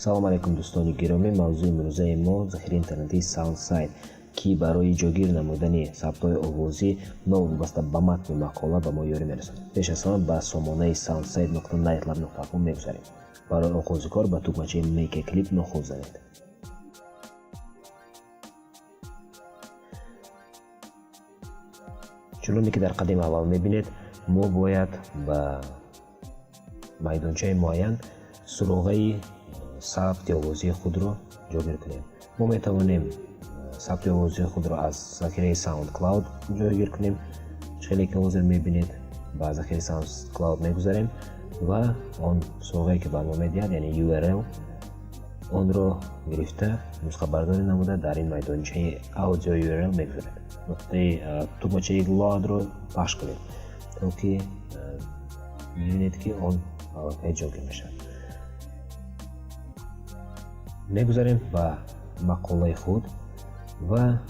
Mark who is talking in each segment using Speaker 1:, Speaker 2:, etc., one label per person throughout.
Speaker 1: салом алайкум дӯстони гиромӣ. мавзӯи имрӯзаи мо захираи интернетии SoundSide ки барои ҷойгир намудани сабтҳои овозӣ нов вобаста ба матни мақола ба мо ёрӣ мерасонад. пеш аз ҳама ба сомонаи soundside.nightlab.com мегузарем. барои оғози кор ба тугмачаи make a clip нохӯр занед. чуноне ки дар қадами аввал мебинед, мо бояд ба майдончаи муайян суроғаи сабти овозии худро ҷойгир кунем. мо метавонем сабти овозии худро аз захираи SoundCloud ҷойгир кунем. хеле ки ҳозир мебинед, ба захираи SoundCloud мегузарем ва он суроғае ки ба мо медиҳад, яъне URL, онро гирифта нусхабардорӣ намуда дар ин майдончаи аудио URL мегузаред. нуқтаи тугмачаи loudро пахш кунед, то ки бибинед ки он аллакай ҷойгир мешавад. мегузарем ба мақолаи худ ва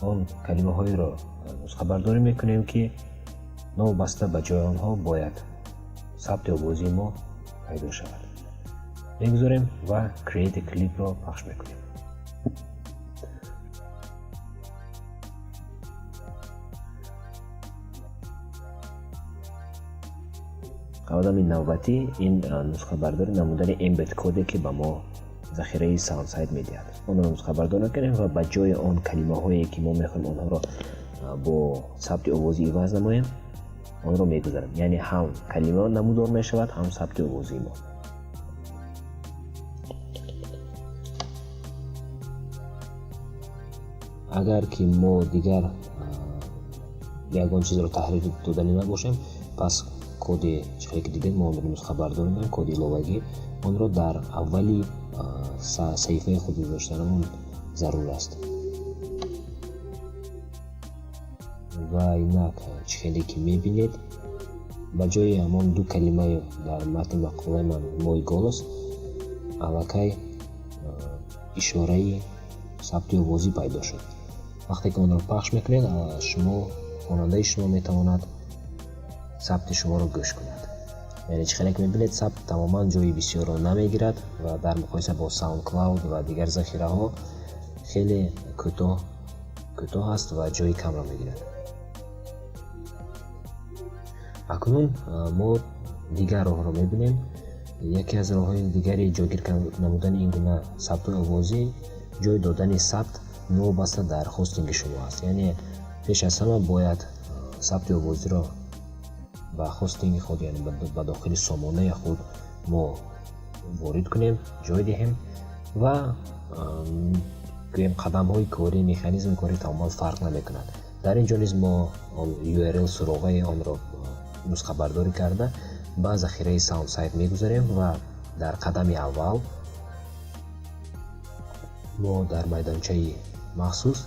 Speaker 1: он калимаҳоеро нусхабардорӣ мекунем ки новобаста ба ҷои онҳо бояд сабти овозии мо пайдо шавад. мегузарем ва create a clip-ро пахш мекунем. қадами навбатӣ ин нусхабардорӣ намудани embed коде ки ба мо захираи SoundSide медиҳад. онро нусхабардор мекунем ва ба ҷои он калимаҳое ки мо мехоҳем онҳоро бо сабти овозӣ иваз намоем, онро мегузарем. яъне ҳам калима намудор мешавад, ҳам сабти овозии мо. агар ки мо дигар ягон чизро таҳрир додани набошем, пас коди чихеле ки дидем, мо онро нусхабардор мекунем, коди иловагӣ. онро дар аввали саҳифаи худ гузоштанамон зарур аст. ва инак чихеле ки мебинед, ба ҷои ҳамон ду калимаи дар матни мақолаи ман «мой голос» аллакай ишораи сабти овозӣ пайдо шуд. вақте ки онро пахш мекунед, шумо хонандаи шумо метавонад сабти шуморо гӯш кунад. яъне чихеле ки мебинед, сабт тамоман ҷои бисёрро намегирад ва дар муқоиса бо SoundCloud ва дигар захираҳо хеле кӯтоҳ аст ва ҷои камро мегирад. акнун мо дигар роҳро мебинем. яке аз роҳҳои дигари ҷойгир намудани ин гуна сабтҳои овозӣ ҷой додани сабт новобаста дар хостинги шумо аст. яъне пеш аз ҳама бояд сабти овозиро ба хостинги худ, яъне ба дохили сомонаи худ мо ворид кунем, ҷой диҳем ва гӯем қадамҳои корӣ, механизми корӣ тамоман фарқ намекунад. дар ин ҷо низ мо URL суроғаи онро нусхабардорӣ карда ба захираи SoundSide мегузарем ва дар қадами аввал мо дар майдончаи махсус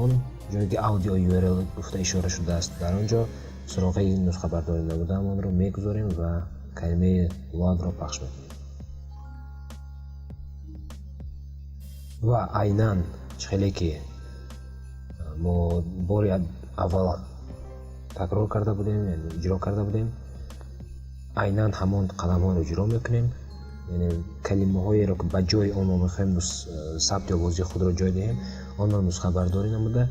Speaker 1: он ҷое ки аудио URL гуфта ишора шудааст, дар он ҷо суроғаи нусхабардорӣ намудаамонро мегузорем ва калимаи loudро пахш мекунем. ва айнан чихеле ки мо бори аввал такрор карда будем, яъне иҷро карда будем, айнан ҳамон қадамҳоро иҷро мекунем. яъне калимаҳоеро ки ба ҷои он мо мехоҳем сабти овозии худро ҷой диҳем, онро нусхабардорӣ намуда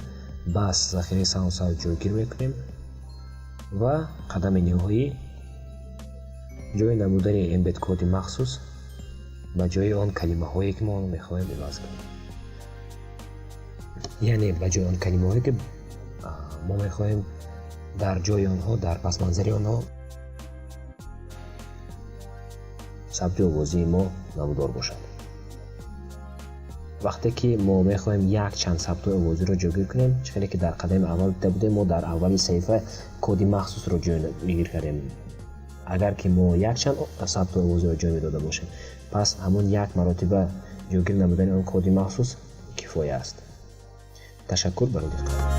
Speaker 1: ба захираи SoundSide ҷойгир мекунем ва қадами ниҳоӣ ҷои намудани embed коди махсус ба ҷои он калимаҳое ки мо мехоҳем иваз кунем. яъне ба ҷои он калимаҳое ки мо мехоҳем дар ҷои онҳо, дар пасманзари онҳо сабти овозии мо намудор бошад. вақте ки мо мехоҳем якчанд сабтҳои овозиро ҷойгир кунем, чихеле ки дар қадами аввал дида будем, мо дар аввали саҳифа коди махсусро ҷойгир кардем. агар ки мо якчанд сабтҳои овозиро ҷой медода бошем, пас ҳамон як маротиба ҷойгир намудани он коди махсус кифоя аст. ташаккур барои диққат.